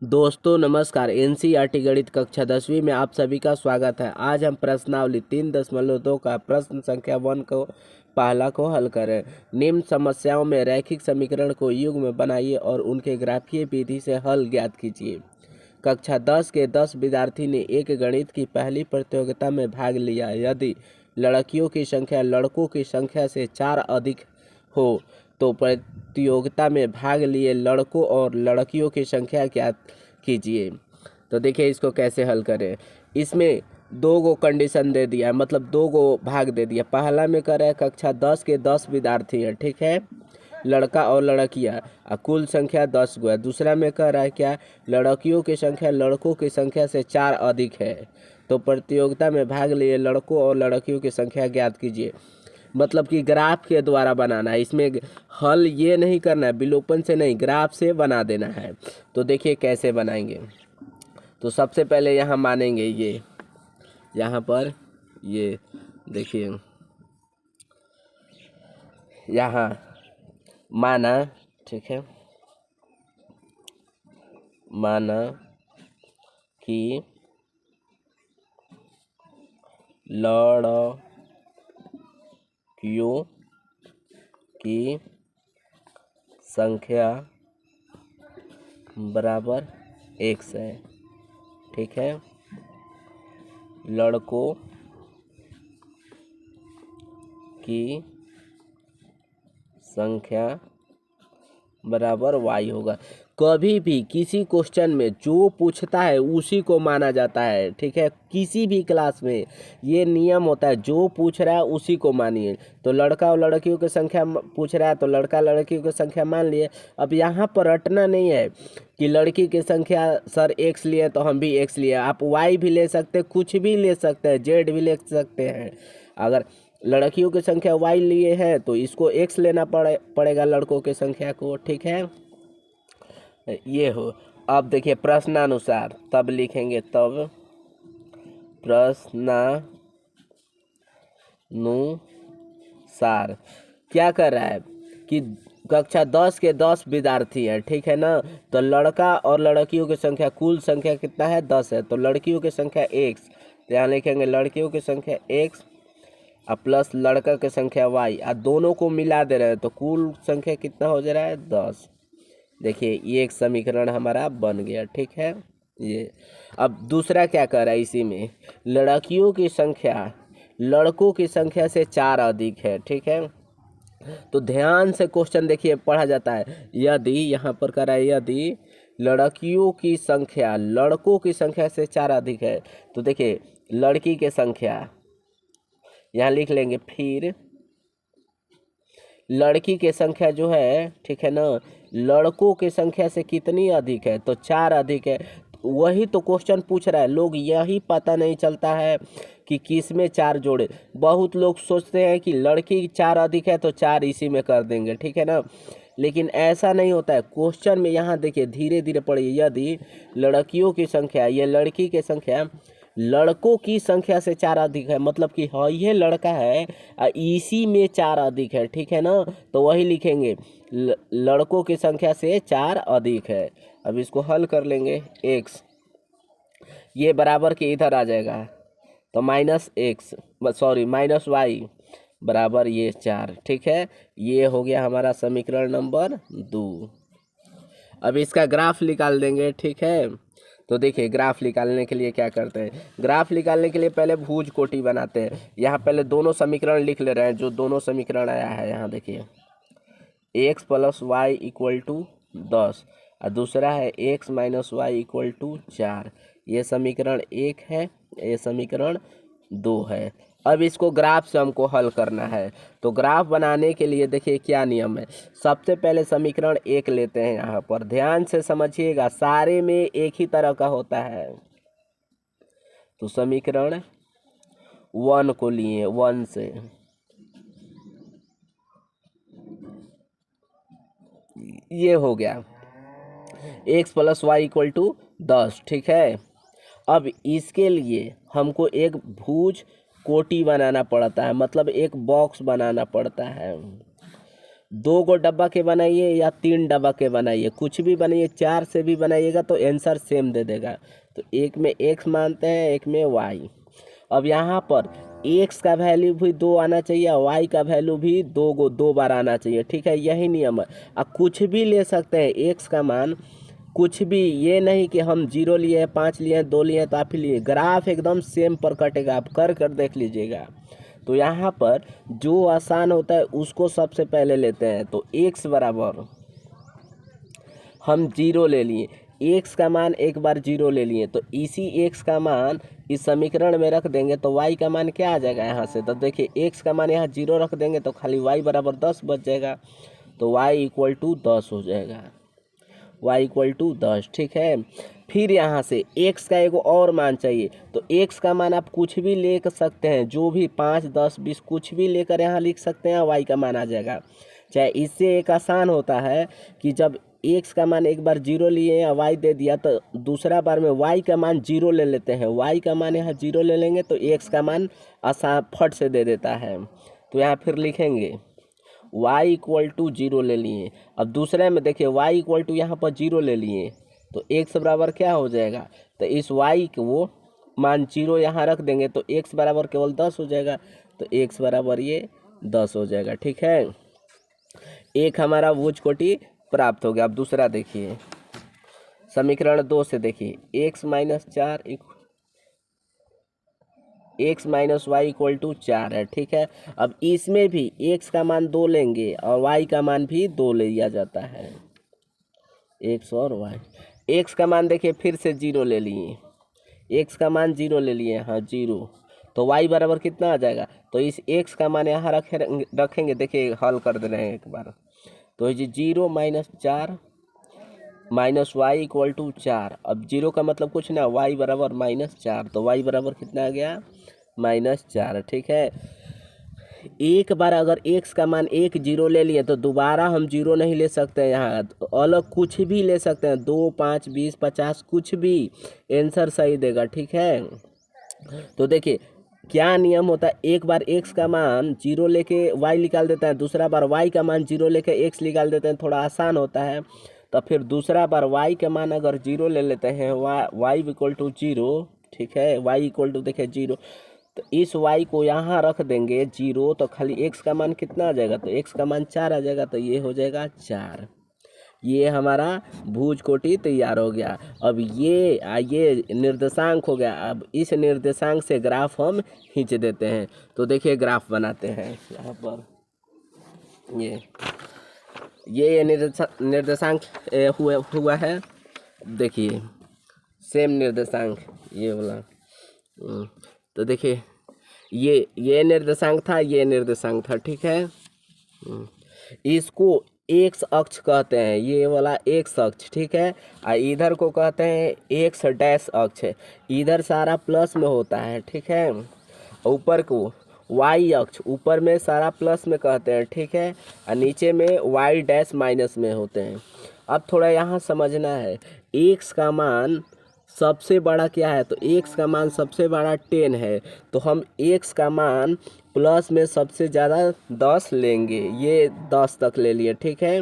दोस्तों नमस्कार। एनसीईआरटी गणित कक्षा 10वीं में आप सभी का स्वागत है। आज हम प्रश्नावली 3.2 का प्रश्न संख्या 1 को पहला को हल करें। निम्न समस्याओं में रैखिक समीकरण को युग्म में बनाइए और उनके ग्राफीय विधि से हल ज्ञात कीजिए। कक्षा 10 के 10 विद्यार्थी ने एक गणित की पहली प्रतियोगिता में भाग लिया। यदि लड़कियों की संख्या लड़कों की संख्या से 4 अधिक हो तो प्रतियोगिता में भाग लिए लड़कों और लड़कियों की संख्या ज्ञात कीजिए। तो देखिए इसको कैसे हल करें। इसमें दो गो कंडीशन दे दिया, मतलब दो गो भाग दे दिया। पहला में कर रहा है कक्षा 10 के 10 विद्यार्थी हैं, ठीक है, लड़का और लड़कियां, कुल संख्या 10 गो है। दूसरा में कह रहा है क्या, लड़कियों की संख्या लड़कों की संख्या से 4 अधिक है तो प्रतियोगिता में भाग लिए लड़कों और लड़कियों की संख्या ज्ञात कीजिए। मतलब कि ग्राफ के द्वारा बनाना है। इसमें हल ये नहीं करना है, विलोपन से नहीं, ग्राफ से बना देना है। तो देखिए कैसे बनाएंगे। तो सबसे पहले यहाँ मानेंगे ये, यहाँ पर ये देखिए, यहाँ माना, ठीक है, माना कि लड़कियों की संख्या बराबर x है, ठीक है, लड़कों की संख्या बराबर y होगा। कभी भी किसी क्वेश्चन में जो पूछता है उसी को माना जाता है, ठीक है। किसी भी क्लास में ये नियम होता है, जो पूछ रहा है उसी को मानिए। तो लड़का और लड़कियों की संख्या पूछ रहा है तो लड़का लड़कियों की संख्या मान लिए। अब यहाँ पर रटना नहीं है कि लड़की की संख्या सर x लिए तो हम भी x लिए। आप y भी ले सकते हैं, कुछ भी ले सकते हैं, z भी ले सकते हैं। अगर लड़कियों की संख्या y लिए है तो इसको x लेना पड़ेगा लड़कों की संख्या को, ठीक है। ये हो। अब देखिए प्रश्नानुसार, तब लिखेंगे, तब प्रश्नानुसार क्या कर रहा है कि कक्षा 10 के 10 विद्यार्थी हैं, ठीक है ना। तो लड़का और लड़कियों की संख्या, कुल संख्या कितना है, 10 है। तो लड़कियों की संख्या x, तो यहाँ लिखेंगे लड़कियों की संख्या x और प्लस लड़का की संख्या y, और दोनों को मिला दे रहे हैं तो कुल संख्या कितना हो जा रहा है, 10। देखिए ये एक समीकरण हमारा बन गया, ठीक है। ये अब दूसरा क्या कर रहा है, इसी में लड़कियों की संख्या लड़कों की संख्या से 4 अधिक है, ठीक है। तो ध्यान से क्वेश्चन देखिए पढ़ा जाता है। यदि यहाँ पर कर रहा है, यदि लड़कियों की संख्या लड़कों की संख्या से 4 अधिक है तो देखिए लड़की की संख्या यहाँ लिख लेंगे, फिर लड़की की संख्या जो है, ठीक है ना, लड़कों की संख्या से कितनी अधिक है, तो 4 अधिक है। वही तो क्वेश्चन पूछ रहा है। लोग यही पता नहीं चलता है कि किस में 4 जोड़े। बहुत लोग सोचते हैं कि लड़की 4 अधिक है तो 4 इसी में कर देंगे, ठीक है ना, लेकिन ऐसा नहीं होता है। क्वेश्चन में यहाँ देखिए, धीरे धीरे पढ़िए। यदि लड़कियों की संख्या, ये लड़की की संख्या लड़कों की संख्या से 4 अधिक है, मतलब कि हाँ ये लड़का है इसी में 4 अधिक है, ठीक है ना। तो वही लिखेंगे, लड़कों की संख्या से 4 अधिक है। अब इसको हल कर लेंगे, x ये बराबर के इधर आ जाएगा तो माइनस y बराबर ये 4, ठीक है। ये हो गया हमारा समीकरण नंबर 2। अब इसका ग्राफ निकाल देंगे, ठीक है। तो देखिए ग्राफ निकालने के लिए क्या करते हैं, ग्राफ निकालने के लिए पहले भुज कोटि बनाते हैं। यहाँ पहले दोनों समीकरण लिख ले रहे हैं, जो दोनों समीकरण आया है। यहाँ देखिए x plus y equal to 10 और दूसरा है x minus y equal to 4। ये समीकरण 1 है, ये समीकरण 2 है। अब इसको ग्राफ से हमको हल करना है। तो ग्राफ बनाने के लिए देखिए क्या नियम है। सबसे पहले समीकरण 1 लेते हैं। यहाँ पर ध्यान से समझिएगा, सारे में एक ही तरह का होता है। तो समीकरण 1 को लिए, 1 से ये हो गया x plus y equal to 10, ठीक है। अब इसके लिए हमको एक भुज कोटि बनाना पड़ता है, मतलब एक बॉक्स बनाना पड़ता है। 2 गो डब्बा के बनाइए या 3 डब्बा के बनाइए, कुछ भी बनाइए, 4 से भी बनाइएगा तो आंसर सेम दे देगा। तो एक में x मानते हैं, एक में y। अब यहाँ पर x का वैल्यू भी 2 आना चाहिए और y का वैल्यू भी 2 बार आना चाहिए, ठीक है, यही नियम है। अब कुछ भी ले सकते हैं, x का मान कुछ भी, ये नहीं कि हम 0 लिए, 5 लिए, 2 लिए तो आप ही लिए, ग्राफ एकदम सेम पर कटेगा, आप कर देख लीजिएगा। तो यहाँ पर जो आसान होता है उसको सबसे पहले लेते हैं। तो x बराबर हम 0 ले लिए, x का मान एक बार 0 ले लिए, तो इसी x का मान इस समीकरण में रख देंगे तो y का मान क्या आ जाएगा यहाँ से। तो देखिए x का मान यहाँ 0 रख देंगे तो खाली y बराबर 10 बच जाएगा, तो y इक्वल टू 10 हो जाएगा, y इक्वल टू 10, ठीक है। फिर यहाँ से x का एक और मान चाहिए, तो x का मान आप कुछ भी ले सकते हैं, जो भी 5, 10, 20 कुछ भी लेकर यहाँ लिख सकते हैं, y का मान आ जाएगा। चाहे इससे एक आसान होता है कि जब x का मान एक बार 0 लिए या y दे दिया तो दूसरा बार में y का मान 0 ले लेते हैं, y का मान यहाँ 0 ले लेंगे तो x का मान आसान फट से दे देता है। तो यहाँ फिर लिखेंगे y इक्वल टू 0 ले लिए। अब दूसरे में देखिए y इक्वल टू यहाँ पर 0 ले लिए तो x बराबर क्या हो जाएगा, तो इस y को वो मान 0 यहाँ रख देंगे तो x बराबर केवल 10 हो जाएगा, तो x बराबर ये 10 हो जाएगा, ठीक है। एक हमारा भुज कोटि प्राप्त हो गया। अब दूसरा देखिए, समीकरण 2 से देखिए x minus 4 x minus y equal to 4 है, ठीक है। अब इसमें भी x का मान 2 लेंगे और y का मान भी 2 ले लिया जाता है, x और y। x का मान देखिए फिर से 0 ले लिए, x का मान 0 ले लिए, हाँ 0, तो y बराबर कितना आ जाएगा, तो इस x का मान यहाँ रखेंगे, देखिए हल कर दे रहे हैं एक बार, तो ये 0 minus 4 minus y equal to 4। अब 0 का मतलब कुछ ना, y बराबर -4, तो y बराबर कितना आ गया -4, ठीक है। एक बार अगर x का मान 1 0 ले लिए तो दोबारा हम 0 नहीं ले सकते हैं, यहाँ तो अलग कुछ भी ले सकते हैं, 2, 5, 20, 50 कुछ भी, आंसर सही देगा, ठीक है। तो देखिए क्या नियम होता है, एक बार x का मान 0 लेके y निकाल देता है, दूसरा बार y का मान 0 लेके x निकाल देते हैं, थोड़ा आसान होता है। तो फिर दूसरा बार y का मान अगर 0 ले लेते हैं, y इक्वल टू 0, ठीक है, y इक्वल टू देखिए 0, तो इस y को यहाँ रख देंगे 0, तो खाली x का मान कितना आ जाएगा, तो x का मान 4 आ जाएगा, तो ये हो जाएगा 4। ये हमारा भुज कोटि तैयार हो गया। अब ये निर्देशांक हो गया। अब इस निर्देशांक से ग्राफ हम खींच देते हैं। तो देखिए ग्राफ बनाते हैं यहाँ पर, ये निर्देशांक हुआ है, देखिए सेम निर्देशांक ये वाला। तो देखिए ये निर्देशांक था, ये निर्देशांक था, ठीक है। इसको एक्स अक्ष कहते हैं, ये वाला एक्स अक्ष, ठीक है। और इधर को कहते हैं एक्स डैश अक्ष, इधर सारा प्लस में होता है, ठीक है। ऊपर को वाई अक्ष, ऊपर में सारा प्लस में कहते हैं, ठीक है, और नीचे में वाई डैश माइनस में होते हैं। अब थोड़ा यहाँ समझना है, एक्स का मान सबसे बड़ा क्या है, तो x का मान सबसे बड़ा 10 है, तो हम x का मान प्लस में सबसे ज़्यादा 10 लेंगे, ये 10 तक ले लिए, ठीक है।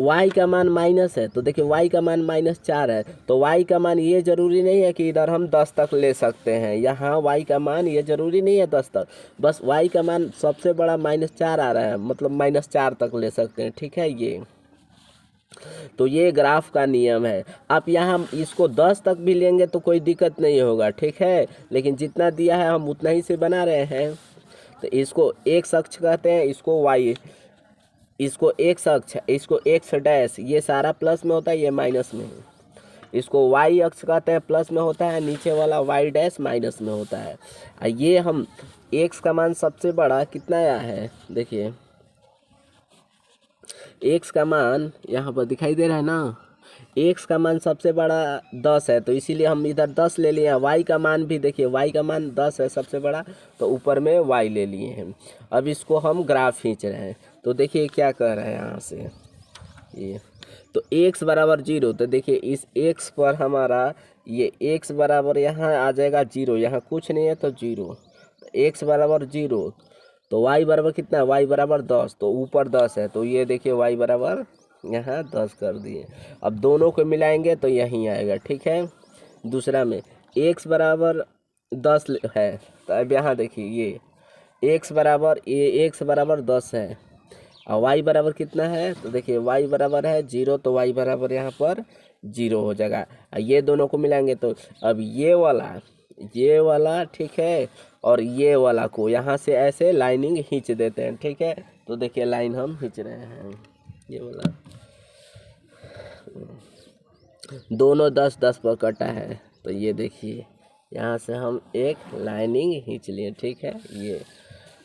y का मान माइनस है, तो देखिए y का मान -4 है, तो y का मान ये ज़रूरी नहीं है कि इधर हम 10 तक ले सकते हैं, यहाँ y का मान ये ज़रूरी नहीं है 10 तक, बस y का मान सबसे बड़ा -4 आ रहा है, मतलब -4 तक ले सकते हैं, ठीक है। ये तो ये ग्राफ का नियम है। आप यहाँ इसको 10 तक भी लेंगे तो कोई दिक्कत नहीं होगा, ठीक है, लेकिन जितना दिया है हम उतना ही से बना रहे हैं। तो इसको x अक्ष कहते हैं, इसको y, इसको x अक्ष, इसको x डैश, ये सारा प्लस में होता है, ये माइनस में, इसको y अक्ष कहते हैं, प्लस में होता है, नीचे वाला y डैश माइनस में होता है। ये हम x का मान सबसे बड़ा कितना आया है, देखिए x का मान यहाँ पर दिखाई दे रहा है ना, x का मान सबसे बड़ा 10 है, तो इसीलिए हम इधर 10 ले लिए हैं। y का मान भी देखिए, y का मान 10 है सबसे बड़ा, तो ऊपर में y ले लिए हैं। अब इसको हम ग्राफ खींच रहे हैं, तो देखिए क्या कर रहे हैं यहाँ से, ये तो x बराबर 0, तो देखिए इस x पर हमारा ये x बराबर यहाँ आ जाएगा 0, यहाँ कुछ नहीं है तो 0, x बराबर 0, तो y बराबर कितना है, y बराबर 10, तो ऊपर 10 है, तो ये देखिए y बराबर यहाँ 10 कर दिए। अब दोनों को मिलाएंगे तो यहीं आएगा, ठीक है। दूसरा में x बराबर 10 है, तो अब यहाँ देखिए ये x बराबर 10 है और y बराबर कितना है, तो देखिए y बराबर है 0, तो y बराबर यहाँ पर 0 हो जाएगा। ये दोनों को मिलाएंगे तो अब ये वाला ठीक है, और ये वाला को यहाँ से ऐसे लाइनिंग खींच देते हैं, ठीक है। तो देखिए लाइन हम खींच रहे हैं, ये वाला दोनों 10-10 पर कटा है, तो ये देखिए यहाँ से हम एक लाइनिंग खींच लिए, ठीक है। ये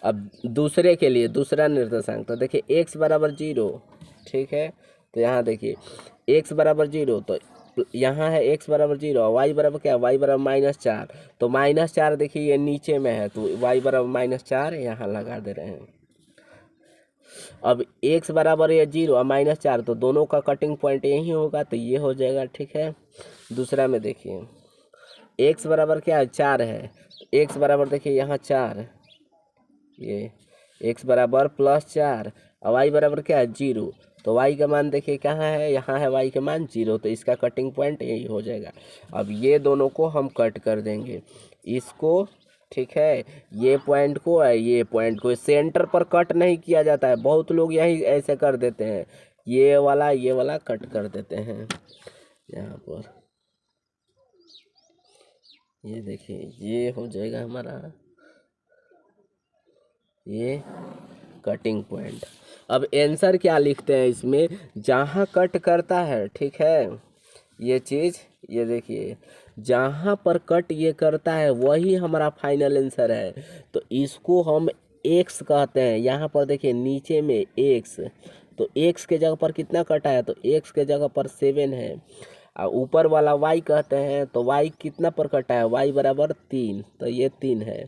अब दूसरे के लिए दूसरा निर्देशांक, तो देखिए x बराबर 0, ठीक है। तो यहाँ देखिए x बराबर 0, तो यहाँ है x बराबर 0 और y बराबर क्या, y बराबर -4, तो -4 देखिए ये नीचे में है, तो y बराबर -4 यहाँ लगा दे रहे हैं। अब x बराबर ये 0 और -4, तो दोनों का कटिंग पॉइंट यही होगा, तो ये हो जाएगा, ठीक है। दूसरा में देखिए x बराबर क्या है, 4 है, x बराबर देखिए यहाँ 4, ये x बराबर +4 और y बराबर क्या है 0, तो y का मान देखिए कहाँ है, यहाँ है y का मान 0, तो इसका कटिंग पॉइंट यही हो जाएगा। अब ये दोनों को हम कट कर देंगे, इसको, ठीक है। ये पॉइंट को है, ये पॉइंट को सेंटर पर कट नहीं किया जाता है, बहुत लोग यही ऐसे कर देते हैं, ये वाला कट कर देते हैं यहाँ पर। ये देखिए ये हो जाएगा हमारा ये कटिंग पॉइंट। अब आंसर क्या लिखते हैं इसमें, जहाँ कट करता है, ठीक है, ये चीज़, ये देखिए जहाँ पर कट ये करता है वही हमारा फाइनल आंसर है, तो इसको हम x कहते हैं। यहाँ पर देखिए नीचे में x, तो x के जगह पर कितना कटा है, तो x के जगह पर 7 है, और ऊपर वाला y कहते हैं, तो y कितना पर कटा है, y बराबर 3, तो ये 3 है।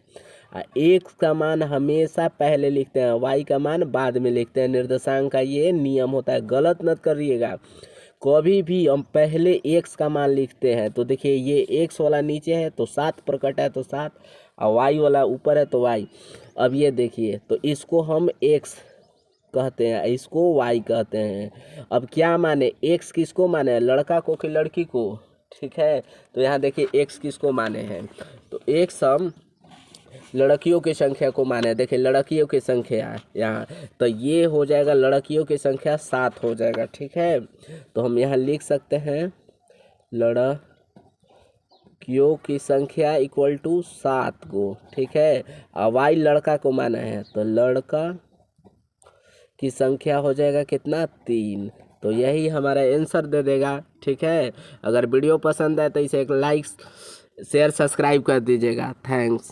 x का मान हमेशा पहले लिखते हैं, y का मान बाद में लिखते हैं, निर्देशांक का ये नियम होता है, गलत मत करिएगा। कभी भी हम पहले x का मान लिखते हैं, तो देखिए ये x वाला नीचे है तो 7 पर कटा है, तो 7, और y वाला ऊपर है तो y। अब ये देखिए, तो इसको हम x कहते हैं, इसको y कहते हैं। अब क्या माने, x किसको माने, लड़का को कि लड़की को, ठीक है। तो यहाँ देखिए x किसको माने हैं, तो x हम लड़कियों की संख्या को माने, देखिए लड़कियों की संख्या यहाँ, तो ये हो जाएगा लड़कियों की संख्या 7 हो जाएगा, ठीक है। तो हम यहाँ लिख सकते हैं लड़कियों की संख्या = 7 को, ठीक है। और y लड़का को माना है, तो लड़का की संख्या हो जाएगा कितना, 3, तो यही हमारा आंसर दे देगा, ठीक है। अगर वीडियो पसंद है तो इसे एक लाइक शेयर सब्सक्राइब कर दीजिएगा। थैंक्स।